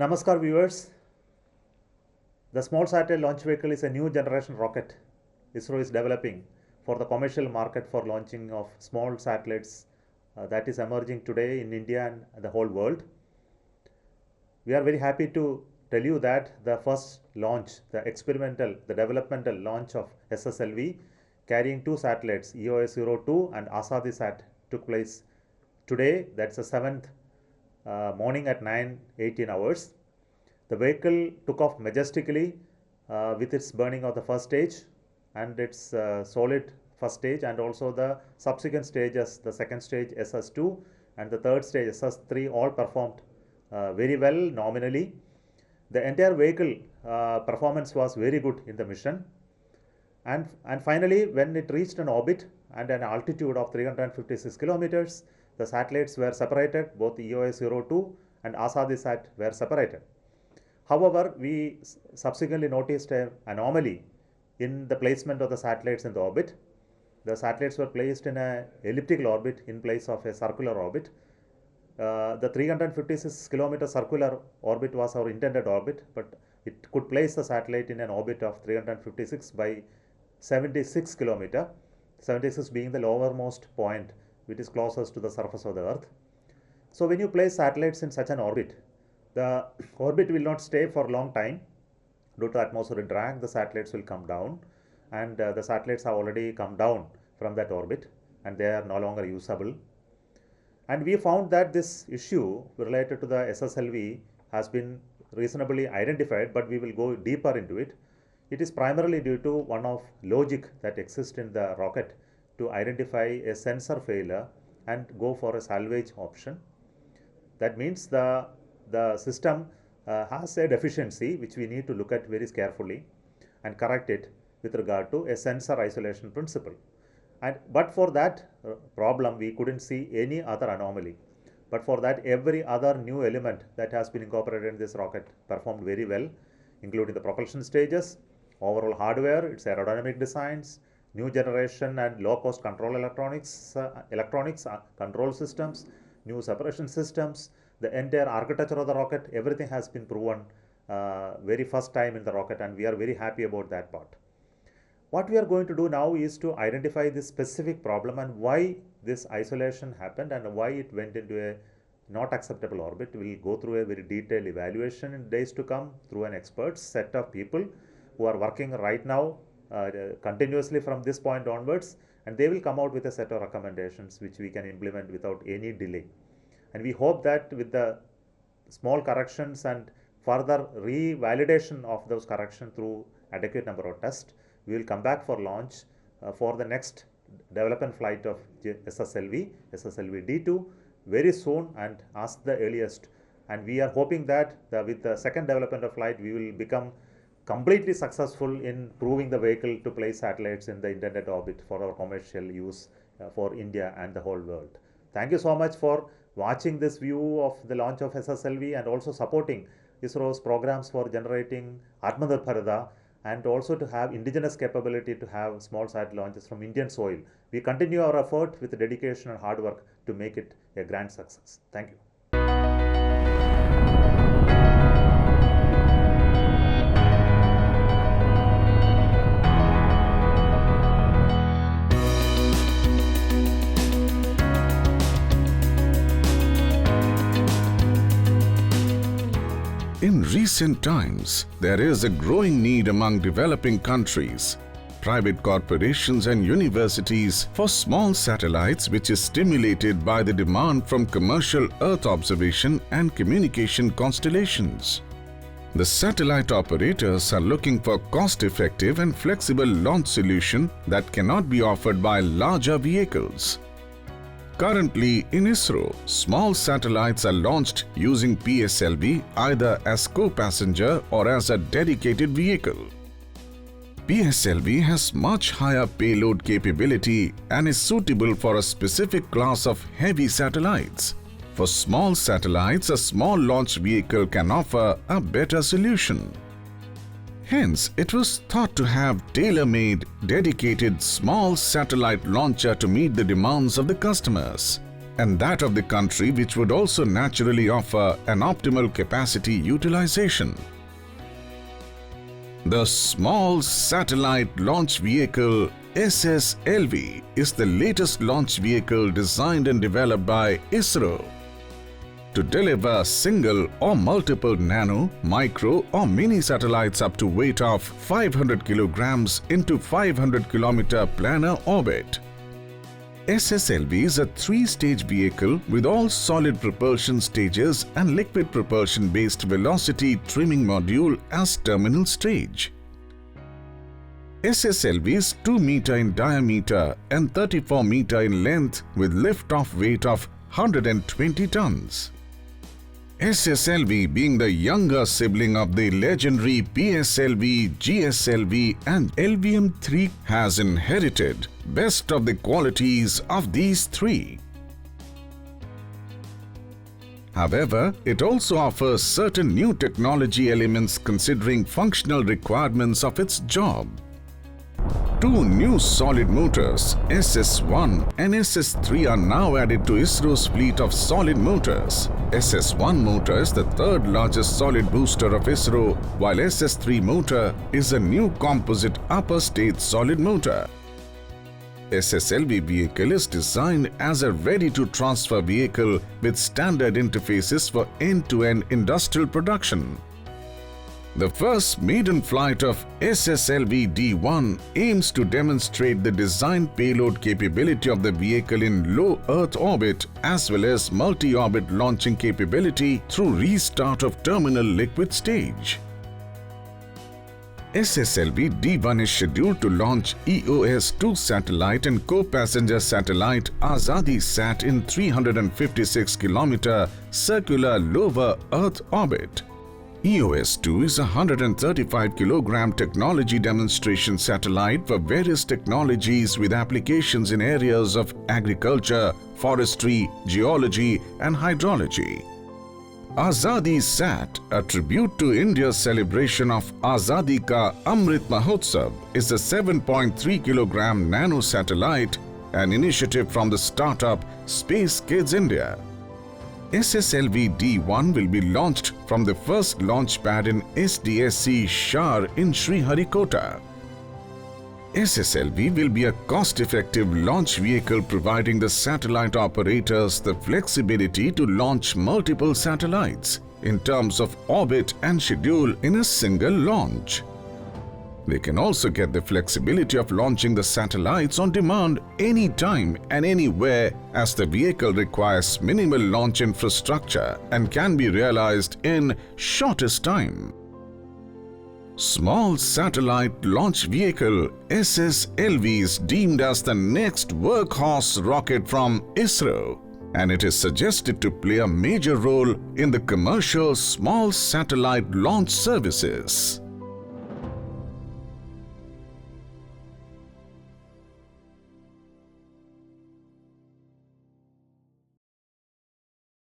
Namaskar viewers. The small satellite launch vehicle is a new generation rocket ISRO is developing for the commercial market for launching of small satellites that is emerging today in India and the whole world. We are very happy to tell you that the first launch, the developmental launch of SSLV carrying two satellites EOS-02 and ASADISat took place today. That's the 7th morning at 9:18 hours. The vehicle took off majestically with its burning of the first stage and its solid first stage, and also the subsequent stages, the second stage SS2 and the third stage SS3 all performed very well nominally. The entire vehicle performance was very good in the mission, and finally when it reached an orbit and an altitude of 356 kilometers, the satellites were separated. Both EOS-02 and ASADISat were separated. However, we subsequently noticed an anomaly in the placement of the satellites in the orbit. The satellites were placed in an elliptical orbit in place of a circular orbit. The 356 kilometer circular orbit was our intended orbit, but it could place the satellite in an orbit of 356 by 76 kilometer, 76 being the lowermost point which is closest to the surface of the earth. So when you place satellites in such an orbit, the orbit will not stay for a long time. Due to atmospheric drag, the satellites will come down, and the satellites have already come down from that orbit and they are no longer usable. And we found that this issue related to the SSLV has been reasonably identified, but we will go deeper into it. It is primarily due to one of logic that exists in the rocket to identify a sensor failure and go for a salvage option. That means the system has a deficiency which we need to look at very carefully and correct it with regard to a sensor isolation principle. But for that problem, we couldn't see any other anomaly. But for that, every other new element that has been incorporated in this rocket performed very well, including the propulsion stages, overall hardware, its aerodynamic designs, new generation and low-cost control electronics, control systems, new separation systems, the entire architecture of the rocket, everything has been proven very first time in the rocket, and we are very happy about that part. What we are going to do now is to identify this specific problem and why this isolation happened and why it went into a not acceptable orbit. We will go through a very detailed evaluation in days to come through an expert set of people who are working right now continuously from this point onwards, and they will come out with a set of recommendations which we can implement without any delay. And we hope that with the small corrections and further revalidation of those corrections through adequate number of tests, we will come back for launch for the next development flight of SSLV D2 very soon and as the earliest. And we are hoping that with the second development of flight, we will become completely successful in proving the vehicle to place satellites in the intended orbit for our commercial use for India and the whole world. Thank you so much for watching this view of the launch of SSLV and also supporting ISRO's programs for generating Atmanirbharta and also to have indigenous capability to have small satellite launches from Indian soil. We continue our effort with dedication and hard work to make it a grand success. Thank you. In recent times, there is a growing need among developing countries, private corporations and universities for small satellites, which is stimulated by the demand from commercial Earth observation and communication constellations. The satellite operators are looking for cost-effective and flexible launch solution that cannot be offered by larger vehicles. Currently, in ISRO, small satellites are launched using PSLV either as co-passenger or as a dedicated vehicle. PSLV has much higher payload capability and is suitable for a specific class of heavy satellites. For small satellites, a small launch vehicle can offer a better solution. Hence, it was thought to have tailor-made, dedicated small satellite launcher to meet the demands of the customers. and that of the country, which would also naturally offer an optimal capacity utilization. The Small Satellite Launch Vehicle SSLV is the latest launch vehicle designed and developed by ISRO to deliver single or multiple nano, micro or mini satellites up to weight of 500 kilograms into 500 kilometer planar orbit. SSLV is a three-stage vehicle with all solid propulsion stages and liquid propulsion-based velocity trimming module as terminal stage. SSLV is 2 meter in diameter and 34 meter in length with lift-off weight of 120 tons. SSLV, being the younger sibling of the legendary PSLV, GSLV and LVM-3, has inherited best of the qualities of these three. However, it also offers certain new technology elements considering functional requirements of its job. Two new solid motors, SS1 and SS3, are now added to ISRO's fleet of solid motors. SS1 motor is the third largest solid booster of ISRO, while SS3 motor is a new composite upper stage solid motor. SSLV vehicle is designed as a ready-to-transfer vehicle with standard interfaces for end-to-end industrial production. The first maiden flight of SSLV-D1 aims to demonstrate the design payload capability of the vehicle in low Earth orbit as well as multi-orbit launching capability through restart of terminal liquid stage. SSLV-D1 is scheduled to launch EOS-2 satellite and co-passenger satellite Azadi-Sat in 356 km circular lower Earth orbit. EOS-2 is a 135 kg technology demonstration satellite for various technologies with applications in areas of agriculture, forestry, geology and hydrology. Azadi-Sat, a tribute to India's celebration of Azadi Ka Amrit Mahotsav, is a 7.3 kg nano satellite, an initiative from the startup Space Kids India. SSLV-D1 will be launched from the first launch pad in SDSC Shar in Sriharikota. SSLV will be a cost-effective launch vehicle providing the satellite operators the flexibility to launch multiple satellites in terms of orbit and schedule in a single launch. They can also get the flexibility of launching the satellites on demand anytime and anywhere, as the vehicle requires minimal launch infrastructure and can be realized in shortest time. Small Satellite Launch Vehicle SSLV is deemed as the next workhorse rocket from ISRO, and it is suggested to play a major role in the commercial small satellite launch services.